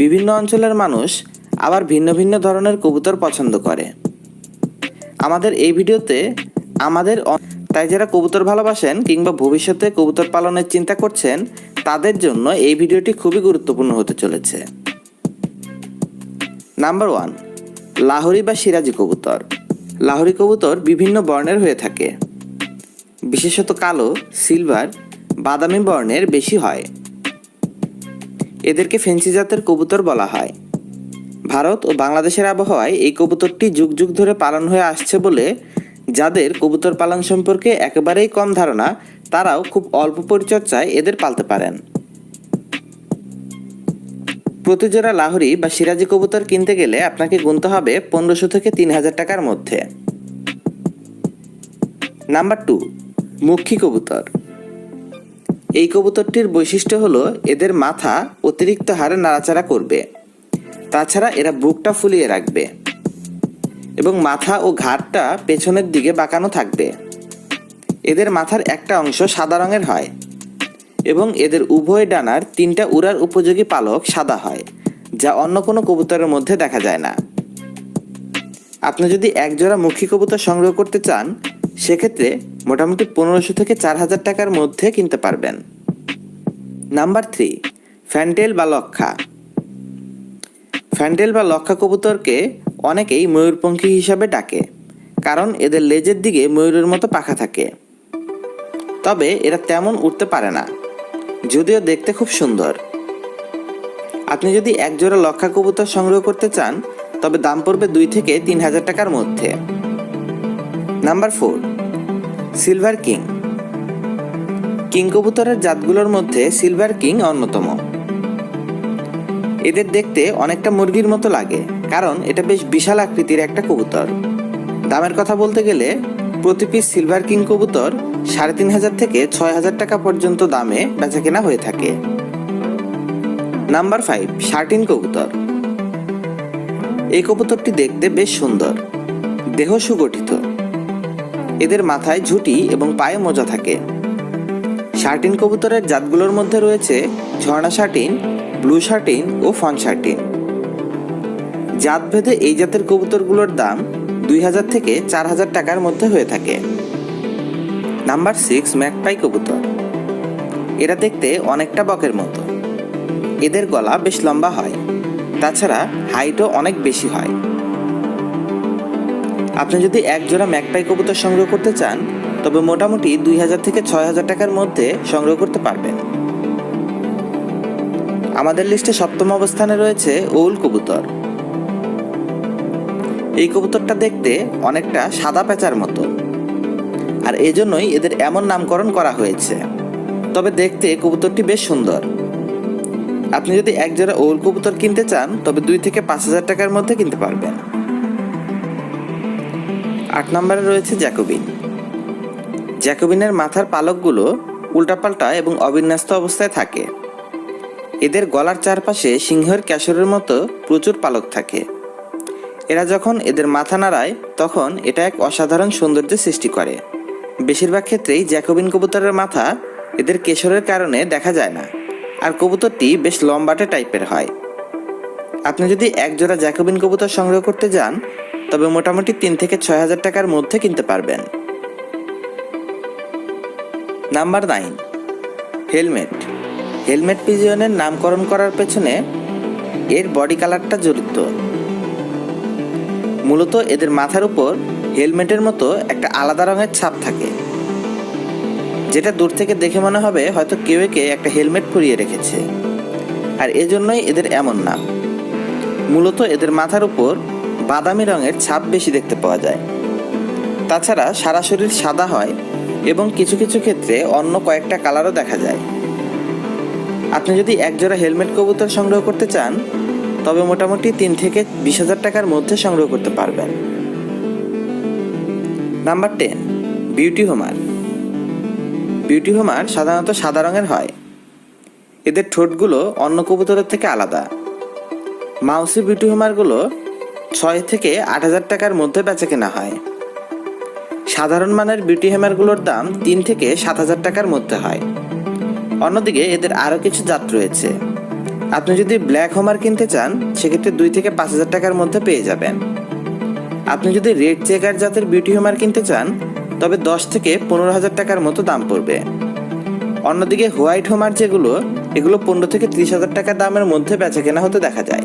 বিভিন্ন অঞ্চলের মানুষ আবার ভিন্ন ভিন্ন ধরনের কবুতর পছন্দ করে। আমাদের এই ভিডিওতে তাই যারা কবুতর ভালোবাসেন কিংবা ভবিষ্যতে কবুতর পালনের চিন্তা করছেন তাদের জন্য এই ভিডিওটি খুবই গুরুত্বপূর্ণ হতে চলেছে। নাম্বার 1, লাহোরি বা সিরাজি কবুতর। লাহোরি কবুতর বিভিন্ন বর্ণের হয়ে থাকে, বিশেষত কালো, সিলভার, বাদামি বর্ণের বেশি হয়। এদেরকে ফেন্সি জাতের কবুতর বলা হয়। ভারত ও বাংলাদেশের আবহাওয়ায় এই কবুতরটি যুগ যুগ ধরে পালন হয়ে আসছে বলে যাদের কবুতর পালন সম্পর্কে একেবারেই কম ধারণা তারাও খুব অল্প পরিচর্যায় এদের পালতে পারেন। প্রতি জোড়া লাহোরি বা সিরাজি কবুতর কিনতে গেলে আপনাকে গুনতে হবে 1500 থেকে 3000 টাকার মধ্যে। নাম্বার 2, মুখী কবুতর। এই কবুতরটির বৈশিষ্ট্য হলো এদের মাথা অতিরিক্ত হারে নাড়াচাড়া করবে, তাছাড়া এরা বুকটা ফুলিয়ে রাখবে এবং মাথা ও ঘাড়টা পেছনের দিকে বাঁকানো থাকবে। এদের মাথার একটা অংশ সাদা রঙের হয় এবং এদের উভয় ডানার 3টা উড়ার উপযোগী পালক সাদা হয়, যা অন্য কোনো কবুতরের মধ্যে দেখা যায় না। আপনি যদি এক জোড়া মুখী কবুতর সংগ্রহ করতে চান সেক্ষেত্রে মোটামুটি 1500 থেকে 4000 টাকার মধ্যে কিনতে পারবেন। নাম্বার 3, ফ্যান্টেল বা লক্ষা। ফ্যান্টেল বা লক্ষা কবুতরকে অনেকেই ময়ূরপঙ্খী হিসাবে ডাকে, কারণ এদের লেজের দিকে ময়ূরের মতো পাখা থাকে। তবে এরা তেমন উড়তে পারে না, যদিও দেখতে খুব সুন্দর। আপনি যদি এক জোড়া লক্ষা কবুতর সংগ্রহ করতে চান তবে দাম পড়বে 2 থেকে 3000 টাকার মধ্যে। Number 4, silver king. কিং কবুতরের জাতগুলোর মধ্যে সিলভার কিং অন্যতম। এদের দেখতে অনেকটা মুরগির মতো লাগে, কারণ এটা বেশ বিশাল আকৃতির একটা কবুতর। দামের কথা বলতে গেলে প্রতি পিস সিলভার কিং কবুতর 3500 থেকে 6000 টাকা পর্যন্ত দামে বেচাকেনা হয়ে থাকে। নাম্বার 5, শার্টিন কবুতর। এই কবুতরটি দেখতে বেশ সুন্দর, দেহ সুগঠিত। এদের মাথায় ঝুঁটি এবং পায়ে মোজা থাকে। শার্টিন কবুতরের জাতগুলোর মধ্যে রয়েছে ঝর্ণা শার্টিন, ব্লু শার্টিন ও ফন শার্টিন। জাতভেদে এই জাতের কবুতরগুলোর দাম 2000 থেকে 4000 টাকার মধ্যে হয়ে থাকে। নাম্বার 6, ম্যাকপাই কবুতর। এরা দেখতে অনেকটা বকের মতো। এদের গলা বেশ লম্বা হয়, তাছাড়া হাইটও অনেক বেশি হয়। আপনি যদি এক জোড়া ম্যাকপাই কবুতর সংগ্রহ করতে চান তবে মোটামুটি 2000 থেকে 6000 টাকার মধ্যে সংগ্রহ করতে পারবেন। আমাদের লিস্টে 7ম অবস্থানে রয়েছে ওউল কবুতর। এই কবুতরটা দেখতে অনেকটা সাদা পেঁচার মতো, আর এজন্যই এদের এমন নামকরণ করা হয়েছে। তবে দেখতে কবুতরটি বেশ সুন্দর। আপনি যদি এক জোড়া ওউল কবুতর কিনতে চান তবে 2 থেকে 5000 টাকার মধ্যে কিনতে পারবেন। 8 নম্বরে রয়েছে জ্যাকোবিন। জ্যাকোবিনের মাথার পালকগুলো উল্টাপাল্টা এবং অবিন্যস্ত অবস্থায় থাকে। এদের গলার চারপাশে সিংহের ক্যাশরের মতো প্রচুর পালক থাকে। এরা যখন এদের মাথা নাড়ায় তখন এটা এক অসাধারণ সৌন্দর্যের সৃষ্টি করে। বেশিরভাগ ক্ষেত্রেই জ্যাকোবিন কবুতরের মাথা এদের কেশরের কারণে দেখা যায় না, আর কবুতরটি বেশ লম্বাটে টাইপের হয়। আপনি যদি এক জোড়া জ্যাকোবিন কবুতর সংগ্রহ করতে যান তবে মোটামুটি 3 থেকে 6000 টাকার মধ্যে কিনতে পারবেন। Number 9, helmet. হেলমেট পিজিয়নের নামকরণ করার পেছনে এর বডি কালারটা জড়িত। মূলত এদের মাথার উপর হেলমেটের মতো একটা আলাদা রঙের ছাপ থাকে, যেটা দূর থেকে দেখে মনে হবে হয়তো কেউ একে একটা হেলমেট পরিয়ে রেখেছে, আর এজন্যই এদের এমন নাম। মূলত এদের মাথার উপর বাদামি রঙের ছাপ বেশি দেখতে পাওয়া যায়। তাছাড়া সারা শরীর সাদা হয় এবং কিছু কিছু ক্ষেত্রে অন্য কয়েকটা কালারও দেখা যায়। আপনি যদি এক জোড়া হেলমেট কবুতর সংগ্রহ করতে চান তবে মোটামুটি 3 থেকে 20,000 টাকার মধ্যে সংগ্রহ করতে পারবেন। Number 10, beauty Homer. Beauty Homer সাধারণত সাদা রঙের হয়। এদের ঠোঁটগুলো অন্য কবুতরের থেকে আলাদা। মাউসি বিউটি হোমারগুলো 6 থেকে 8,000 টাকার মধ্যে বেচাকেনা হয়। সাধারণ মানের বিউটি হোমারগুলোর দাম 3 থেকে 7,000 টাকার মধ্যে হয়। অন্যদিকে এদের আরও কিছু জাত রয়েছে, আপনি যদি ব্ল্যাক হোমার কিনতে চান সেক্ষেত্রে 2 থেকে 5,000 টাকার মধ্যে পেয়ে যাবেন। আপনি যদি রেড চেকার জাতের বিউটি হোমার কিনতে চান তবে 10 থেকে 15,000 টাকার মতো দাম পড়বে। অন্যদিকে হোয়াইট হোমার যেগুলো, এগুলো 15 থেকে 30,000 টাকা দামের মধ্যে বেচা কেনা হতে দেখা যায়।